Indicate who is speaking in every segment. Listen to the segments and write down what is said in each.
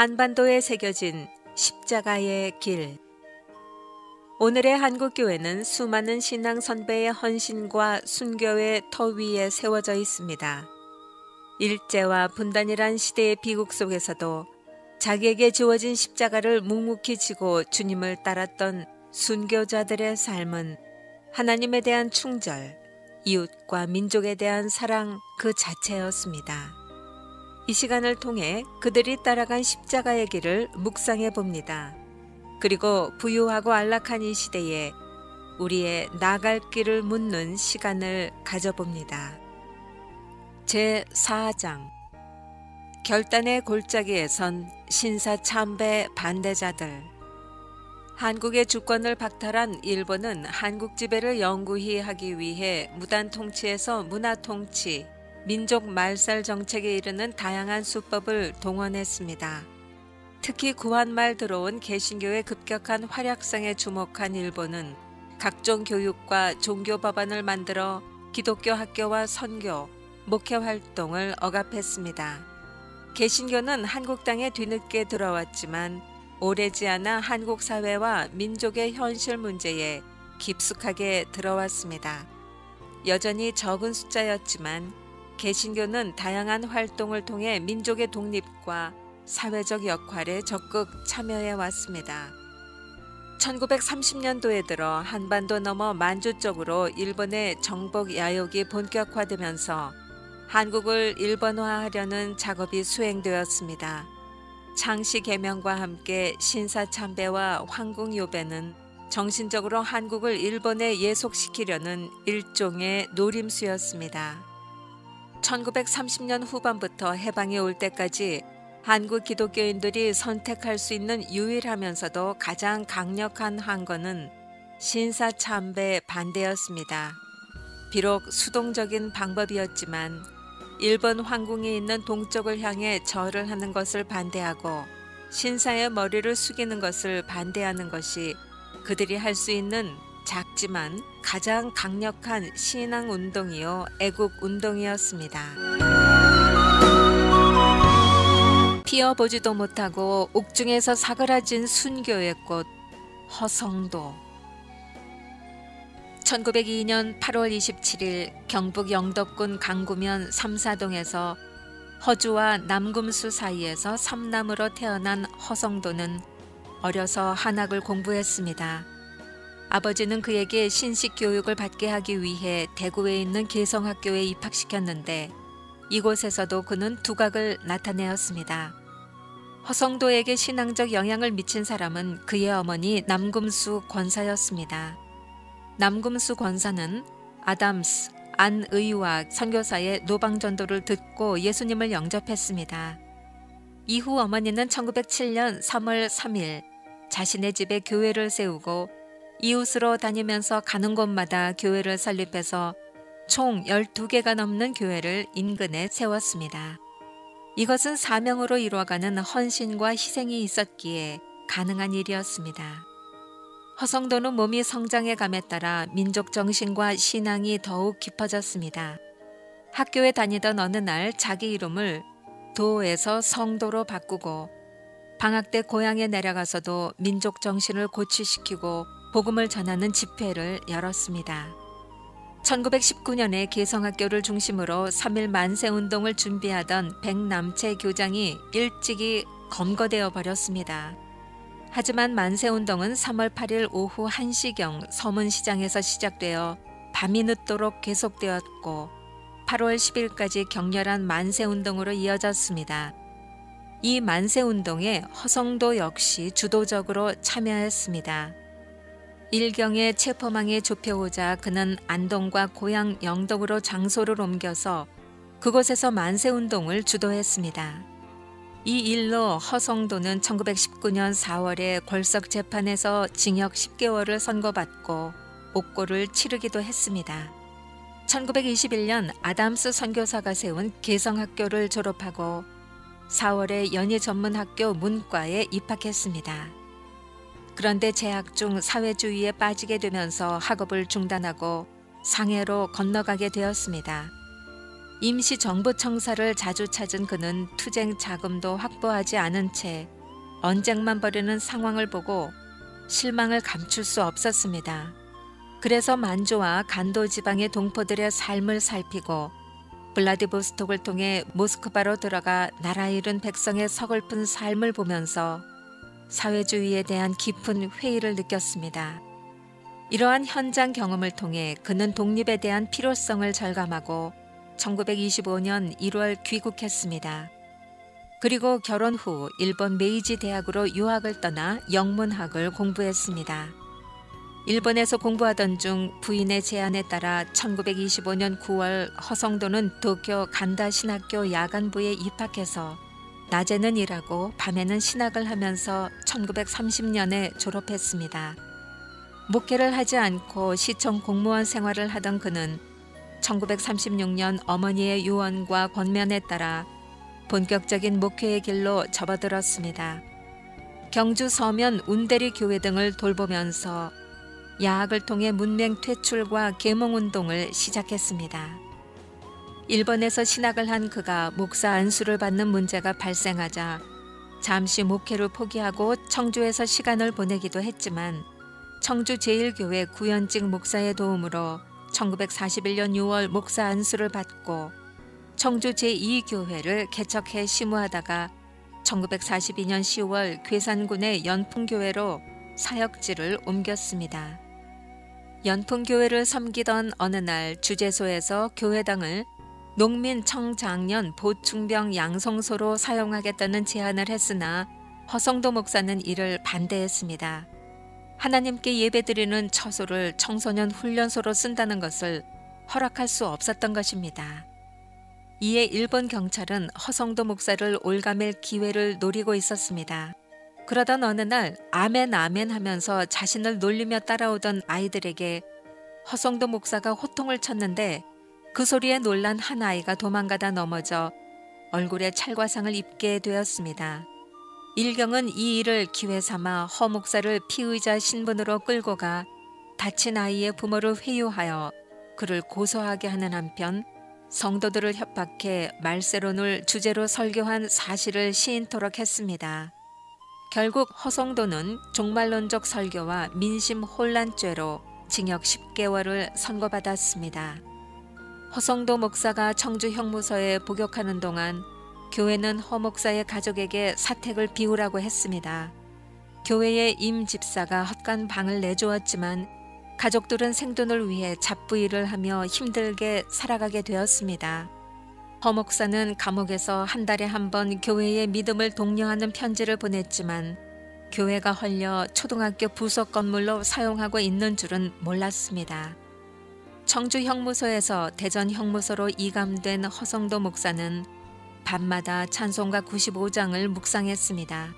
Speaker 1: 한반도에 새겨진 십자가의 길. 오늘의 한국교회는 수많은 신앙 선배의 헌신과 순교의 터 위에 세워져 있습니다. 일제와 분단이란 시대의 비극 속에서도 자기에게 주어진 십자가를 묵묵히 지고 주님을 따랐던 순교자들의 삶은 하나님에 대한 충절, 이웃과 민족에 대한 사랑 그 자체였습니다. 이 시간을 통해 그들이 따라간 십자가의 길을 묵상해 봅니다. 그리고 부유하고 안락한 이 시대에 우리의 나갈 길을 묻는 시간을 가져봅니다. 제4장 결단의 골짜기에 선 신사참배 반대자들. 한국의 주권을 박탈한 일본은 한국 지배를 영구히 하기 위해 무단 통치에서 문화 통치, 민족 말살 정책에 이르는 다양한 수법을 동원했습니다. 특히 구한말 들어온 개신교의 급격한 활약상에 주목한 일본은 각종 교육과 종교 법안을 만들어 기독교 학교와 선교, 목회 활동을 억압했습니다. 개신교는 한국 땅에 뒤늦게 들어왔지만 오래지 않아 한국 사회와 민족의 현실 문제에 깊숙하게 들어왔습니다. 여전히 적은 숫자였지만 개신교는 다양한 활동을 통해 민족의 독립과 사회적 역할에 적극 참여해 왔습니다. 1930년도에 들어 한반도 넘어 만주 쪽으로 일본의 정복 야욕이 본격화되면서 한국을 일본화하려는 작업이 수행되었습니다. 창씨 개명과 함께 신사참배와 황궁요배는 정신적으로 한국을 일본에 예속시키려는 일종의 노림수였습니다. 1930년 후반부터 해방이 올 때까지 한국 기독교인들이 선택할 수 있는 유일하면서도 가장 강력한 항거는 신사참배 반대였습니다. 비록 수동적인 방법이었지만 일본 황궁이 있는 동쪽을 향해 절을 하는 것을 반대하고 신사의 머리를 숙이는 것을 반대하는 것이 그들이 할 수 있는 작지만 가장 강력한 신앙운동이요 애국운동이었습니다. 피어보지도 못하고 옥중에서 사그라진 순교의 꽃 허성도. 1902년 8월 27일 경북 영덕군 강구면 삼사동에서 허주와 남금수 사이에서 삼남으로 태어난 허성도는 어려서 한학을 공부했습니다. 아버지는 그에게 신식 교육을 받게 하기 위해 대구에 있는 개성학교에 입학시켰는데 이곳에서도 그는 두각을 나타내었습니다. 허성도에게 신앙적 영향을 미친 사람은 그의 어머니 남금수 권사였습니다. 남금수 권사는 아담스, 안의와 선교사의 노방전도를 듣고 예수님을 영접했습니다. 이후 어머니는 1907년 3월 3일 자신의 집에 교회를 세우고 이웃으로 다니면서 가는 곳마다 교회를 설립해서 총 12개가 넘는 교회를 인근에 세웠습니다. 이것은 사명으로 이루어가는 헌신과 희생이 있었기에 가능한 일이었습니다. 허성도는 몸이 성장해 감에 따라 민족 정신과 신앙이 더욱 깊어졌습니다. 학교에 다니던 어느 날 자기 이름을 도에서 성도로 바꾸고 방학 때 고향에 내려가서도 민족 정신을 고취시키고 복음을 전하는 집회를 열었습니다. 1919년에 개성학교를 중심으로 3.1 만세운동을 준비하던 백남채 교장이 일찍이 검거되어 버렸습니다. 하지만 만세운동은 3월 8일 오후 1시경 서문시장에서 시작되어 밤이 늦도록 계속되었고 8월 10일까지 격렬한 만세운동으로 이어졌습니다. 이 만세운동에 허성도 역시 주도적으로 참여했습니다. 일경의 체포망에 좁혀오자 그는 안동과 고향 영덕으로 장소를 옮겨서 그곳에서 만세운동을 주도했습니다. 이 일로 허성도는 1919년 4월에 골석재판에서 징역 10개월을 선고받고 옥고를 치르기도 했습니다. 1921년 아담스 선교사가 세운 개성학교를 졸업하고 4월에 연희전문학교 문과에 입학했습니다. 그런데 재학 중 사회주의에 빠지게 되면서 학업을 중단하고 상해로 건너가게 되었습니다. 임시정부청사를 자주 찾은 그는 투쟁 자금도 확보하지 않은 채 언쟁만 벌이는 상황을 보고 실망을 감출 수 없었습니다. 그래서 만주와 간도 지방의 동포들의 삶을 살피고 블라디보스톡을 통해 모스크바로 들어가 나라 잃은 백성의 서글픈 삶을 보면서 사회주의에 대한 깊은 회의를 느꼈습니다. 이러한 현장 경험을 통해 그는 독립에 대한 필요성을 절감하고 1925년 1월 귀국했습니다. 그리고 결혼 후 일본 메이지 대학으로 유학을 떠나 영문학을 공부했습니다. 일본에서 공부하던 중 부인의 제안에 따라 1925년 9월 허성도는 도쿄 간다 신학교 야간부에 입학해서 낮에는 일하고 밤에는 신학을 하면서 1930년에 졸업했습니다. 목회를 하지 않고 시청 공무원 생활을 하던 그는 1936년 어머니의 유언과 권면에 따라 본격적인 목회의 길로 접어들었습니다. 경주 서면 운대리 교회 등을 돌보면서 야학을 통해 문맹 퇴출과 계몽운동을 시작했습니다. 일본에서 신학을 한 그가 목사 안수를 받는 문제가 발생하자 잠시 목회를 포기하고 청주에서 시간을 보내기도 했지만 청주 제1교회 구현직 목사의 도움으로 1941년 6월 목사 안수를 받고 청주 제2교회를 개척해 심우하다가 1942년 10월 괴산군의 연풍교회로 사역지를 옮겼습니다. 연풍교회를 섬기던 어느 날 주재소에서 교회당을 농민청장년 보충병 양성소로 사용하겠다는 제안을 했으나 허성도 목사는 이를 반대했습니다. 하나님께 예배드리는 처소를 청소년 훈련소로 쓴다는 것을 허락할 수 없었던 것입니다. 이에 일본 경찰은 허성도 목사를 올가맬 기회를 노리고 있었습니다. 그러던 어느 날 아멘 아멘 하면서 자신을 놀리며 따라오던 아이들에게 허성도 목사가 호통을 쳤는데 그 소리에 놀란 한 아이가 도망가다 넘어져 얼굴에 찰과상을 입게 되었습니다. 일경은 이 일을 기회 삼아 허 목사를 피의자 신분으로 끌고 가 다친 아이의 부모를 회유하여 그를 고소하게 하는 한편 성도들을 협박해 말세론을 주제로 설교한 사실을 시인토록 했습니다. 결국 허성도는 종말론적 설교와 민심 혼란죄로 징역 10개월을 선고받았습니다. 허성도 목사가 청주 형무소에 복역하는 동안 교회는 허 목사의 가족에게 사택을 비우라고 했습니다. 교회의 임 집사가 헛간 방을 내주었지만 가족들은 생존을 위해 잡부일을 하며 힘들게 살아가게 되었습니다. 허 목사는 감옥에서 한 달에 한 번 교회의 믿음을 독려하는 편지를 보냈지만 교회가 헐려 초등학교 부속 건물로 사용하고 있는 줄은 몰랐습니다. 청주 형무소에서 대전 형무소로 이감된 허성도 목사는 밤마다 찬송가 95장을 묵상했습니다.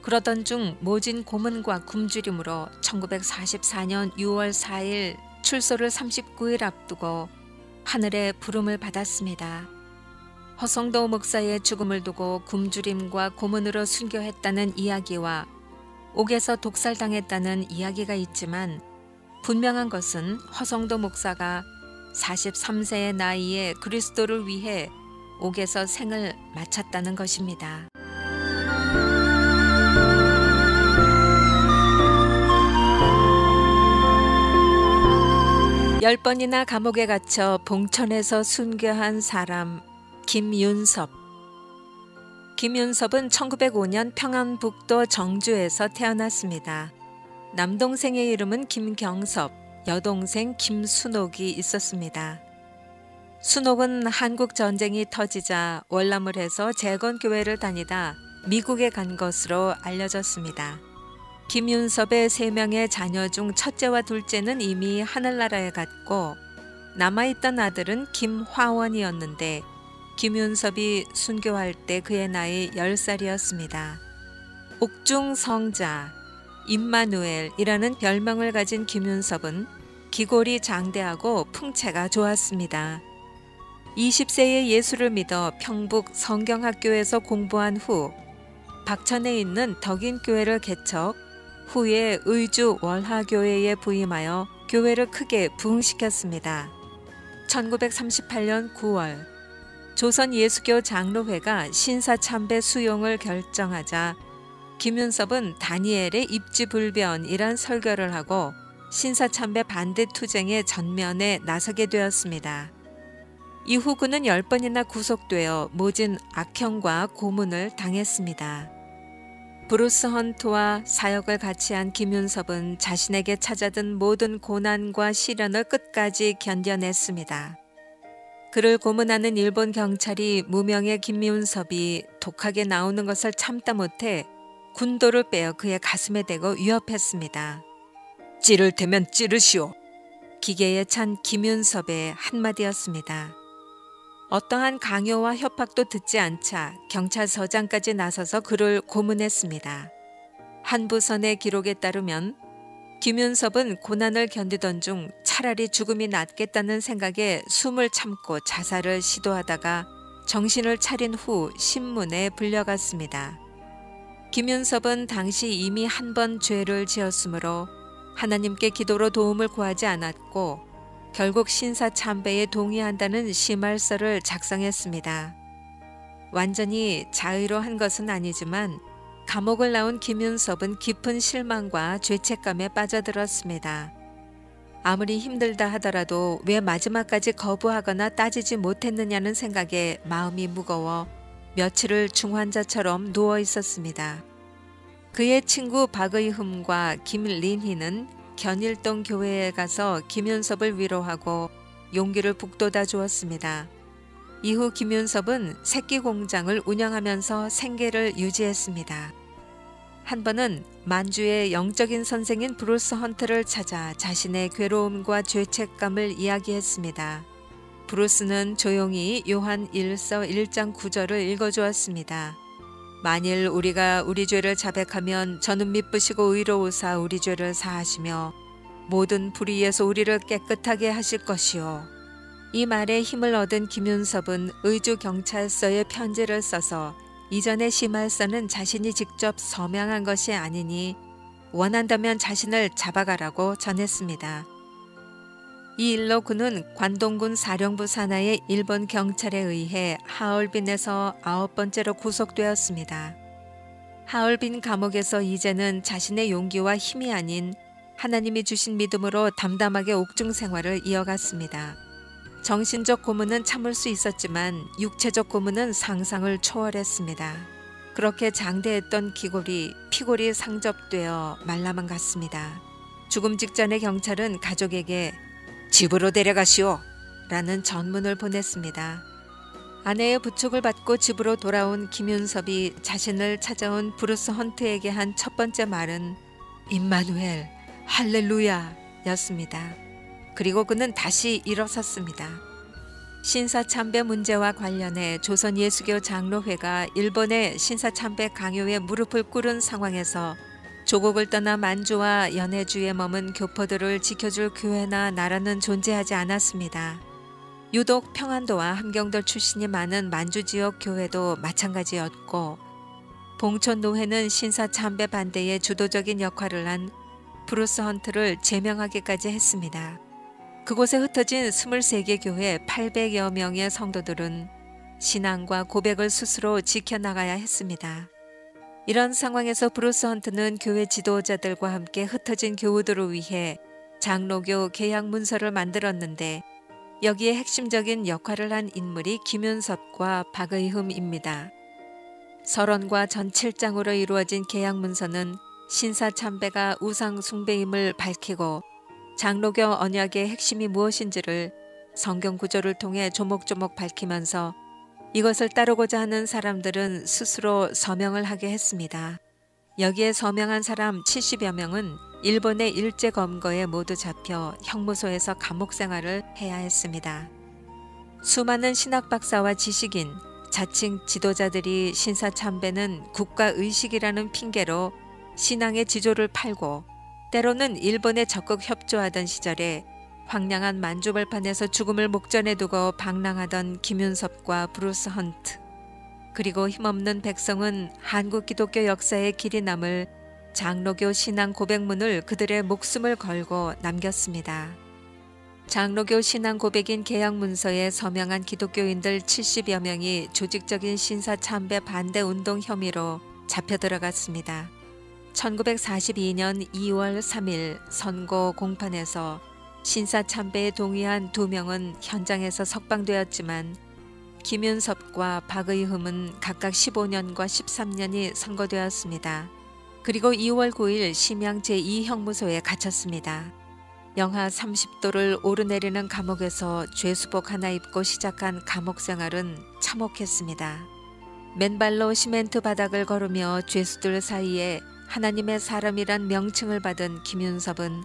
Speaker 1: 그러던 중 모진 고문과 굶주림으로 1944년 6월 4일 출소를 39일 앞두고 하늘의 부름을 받았습니다. 허성도 목사의 죽음을 두고 굶주림과 고문으로 순교했다는 이야기와 옥에서 독살당했다는 이야기가 있지만 분명한 것은 허성도 목사가 43세의 나이에 그리스도를 위해 옥에서 생을 마쳤다는 것입니다. 열 번이나 감옥에 갇혀 봉천에서 순교한 사람 김윤섭. 김윤섭은 1905년 평안북도 정주에서 태어났습니다. 남동생의 이름은 김경섭, 여동생 김순옥이 있었습니다. 순옥은 한국 전쟁이 터지자 월남을 해서 재건교회를 다니다 미국에 간 것으로 알려졌습니다. 김윤섭의 3명의 자녀 중 첫째와 둘째는 이미 하늘나라에 갔고 남아있던 아들은 김화원이었는데 김윤섭이 순교할 때 그의 나이 10살이었습니다. 옥중 성자, 임마누엘이라는 별명을 가진 김윤섭은 기골이 장대하고 풍채가 좋았습니다. 20세에 예수를 믿어 평북 성경학교에서 공부한 후 박천에 있는 덕인교회를 개척, 후에 의주 월하교회에 부임하여 교회를 크게 부흥시켰습니다. 1938년 9월 조선 예수교 장로회가 신사참배 수용을 결정하자 김윤섭은 다니엘의 입지불변이란 설교를 하고 신사참배 반대 투쟁의 전면에 나서게 되었습니다. 이후 그는 10번이나 구속되어 모진 악형과 고문을 당했습니다. 브루스 헌트와 사역을 같이 한 김윤섭은 자신에게 찾아든 모든 고난과 시련을 끝까지 견뎌냈습니다. 그를 고문하는 일본 경찰이 무명의 김윤섭이 독하게 나오는 것을 참다 못해 군도를 빼어 그의 가슴에 대고 위협했습니다. 찌를 테면 찌르시오. 기계에 찬 김윤섭의 한마디였습니다. 어떠한 강요와 협박도 듣지 않자 경찰서장까지 나서서 그를 고문했습니다. 한 부선의 기록에 따르면 김윤섭은 고난을 견디던 중 차라리 죽음이 낫겠다는 생각에 숨을 참고 자살을 시도하다가 정신을 차린 후 신문에 불려갔습니다. 김윤섭은 당시 이미 한 번 죄를 지었으므로 하나님께 기도로 도움을 구하지 않았고 결국 신사참배에 동의한다는 심할서를 작성했습니다. 완전히 자의로 한 것은 아니지만 감옥을 나온 김윤섭은 깊은 실망과 죄책감에 빠져들었습니다. 아무리 힘들다 하더라도 왜 마지막까지 거부하거나 따지지 못했느냐는 생각에 마음이 무거워 며칠을 중환자처럼 누워 있었습니다. 그의 친구 박의흠과 김린희는 견일동 교회에 가서 김윤섭을 위로하고 용기를 북돋아 주었습니다. 이후 김윤섭은 새끼 공장을 운영하면서 생계를 유지했습니다. 한 번은 만주의 영적인 선생인 브루스 헌트를 찾아 자신의 괴로움과 죄책감을 이야기했습니다. 브루스는 조용히 요한 1서 1장 9절을 읽어주었습니다. 만일 우리가 우리 죄를 자백하면 저는 미쁘시고 의로우사 우리 죄를 사하시며 모든 불의에서 우리를 깨끗하게 하실 것이요. 이 말에 힘을 얻은 김윤섭은 의주경찰서에 편지를 써서 이전의 심할서는 자신이 직접 서명한 것이 아니니 원한다면 자신을 잡아가라고 전했습니다. 이 일로 그는 관동군 사령부 산하의 일본 경찰에 의해 하얼빈에서 9번째로 구속되었습니다. 하얼빈 감옥에서 이제는 자신의 용기와 힘이 아닌 하나님이 주신 믿음으로 담담하게 옥중 생활을 이어갔습니다. 정신적 고문은 참을 수 있었지만 육체적 고문은 상상을 초월했습니다. 그렇게 장대했던 피골이 상접되어 말라만 갔습니다. 죽음 직전의 경찰은 가족에게 집으로 데려가시오 라는 전문을 보냈습니다. 아내의 부축을 받고 집으로 돌아온 김윤섭이 자신을 찾아온 브루스 헌트에게 한 첫 번째 말은 임마누엘 할렐루야 였습니다. 그리고 그는 다시 일어섰습니다. 신사참배 문제와 관련해 조선 예수교 장로회가 일본의 신사참배 강요에 무릎을 꿇은 상황에서 조국을 떠나 만주와 연해주에 머문 교포들을 지켜줄 교회나 나라는 존재하지 않았습니다. 유독 평안도와 함경도 출신이 많은 만주 지역 교회도 마찬가지였고 봉천노회는 신사참배 반대에 주도적인 역할을 한 브루스 헌트를 제명하기까지 했습니다. 그곳에 흩어진 23개 교회 800여 명의 성도들은 신앙과 고백을 스스로 지켜나가야 했습니다. 이런 상황에서 브루스 헌트는 교회 지도자들과 함께 흩어진 교우들을 위해 장로교 계약 문서를 만들었는데 여기에 핵심적인 역할을 한 인물이 김윤섭과 박의흠입니다. 서론과 전 7장으로 이루어진 계약 문서는 신사참배가 우상 숭배임을 밝히고 장로교 언약의 핵심이 무엇인지를 성경 구절을 통해 조목조목 밝히면서 이것을 따르고자 하는 사람들은 스스로 서명을 하게 했습니다. 여기에 서명한 사람 70여 명은 일본의 일제검거에 모두 잡혀 형무소에서 감옥 생활을 해야 했습니다. 수많은 신학박사와 지식인, 자칭 지도자들이 신사참배는 국가의식이라는 핑계로 신앙의 지조를 팔고 때로는 일본에 적극 협조하던 시절에 황량한 만주벌판에서 죽음을 목전에 두고 방랑하던 김윤섭과 브루스 헌트, 그리고 힘없는 백성은 한국 기독교 역사의 길이 남을 장로교 신앙 고백문을 그들의 목숨을 걸고 남겼습니다. 장로교 신앙 고백인 계약문서에 서명한 기독교인들 70여 명이 조직적인 신사참배 반대 운동 혐의로 잡혀 들어갔습니다. 1942년 2월 3일 선고 공판에서 신사참배에 동의한 2명은 현장에서 석방되었지만 김윤섭과 박의흠은 각각 15년과 13년이 선고되었습니다. 그리고 2월 9일 심양 제2형무소에 갇혔습니다. 영하 30도를 오르내리는 감옥에서 죄수복 하나 입고 시작한 감옥 생활은 참혹했습니다. 맨발로 시멘트 바닥을 걸으며 죄수들 사이에 하나님의 사람이란 명칭을 받은 김윤섭은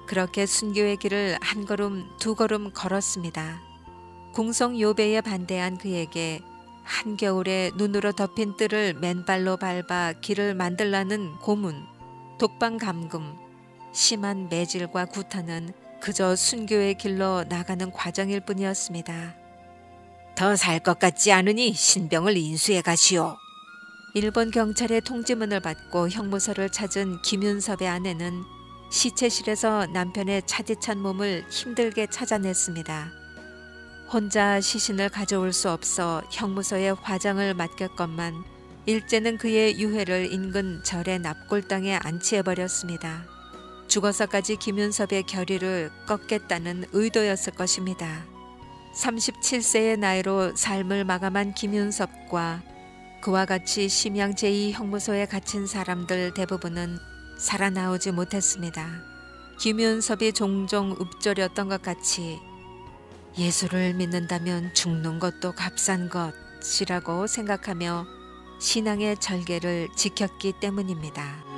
Speaker 1: 그렇게 순교의 길을 한 걸음 두 걸음 걸었습니다. 궁성 요배에 반대한 그에게 한겨울에 눈으로 덮인 뜰을 맨발로 밟아 길을 만들라는 고문, 독방 감금, 심한 매질과 구타는 그저 순교의 길로 나가는 과정일 뿐이었습니다. 더 살 것 같지 않으니 신병을 인수해 가시오. 일본 경찰의 통지문을 받고 형무소를 찾은 김윤섭의 아내는 시체실에서 남편의 차디찬 몸을 힘들게 찾아냈습니다. 혼자 시신을 가져올 수 없어 형무소에 화장을 맡겼건만 일제는 그의 유해를 인근 절의 납골당에 안치해버렸습니다. 죽어서까지 김윤섭의 결의를 꺾겠다는 의도였을 것입니다. 37세의 나이로 삶을 마감한 김윤섭과 그와 같이 심양 제2형무소에 갇힌 사람들 대부분은 살아나오지 못했습니다. 김윤섭이 종종 읊조렸던 것 같이 예수를 믿는다면 죽는 것도 값싼 것이라고 생각하며 신앙의 절개를 지켰기 때문입니다.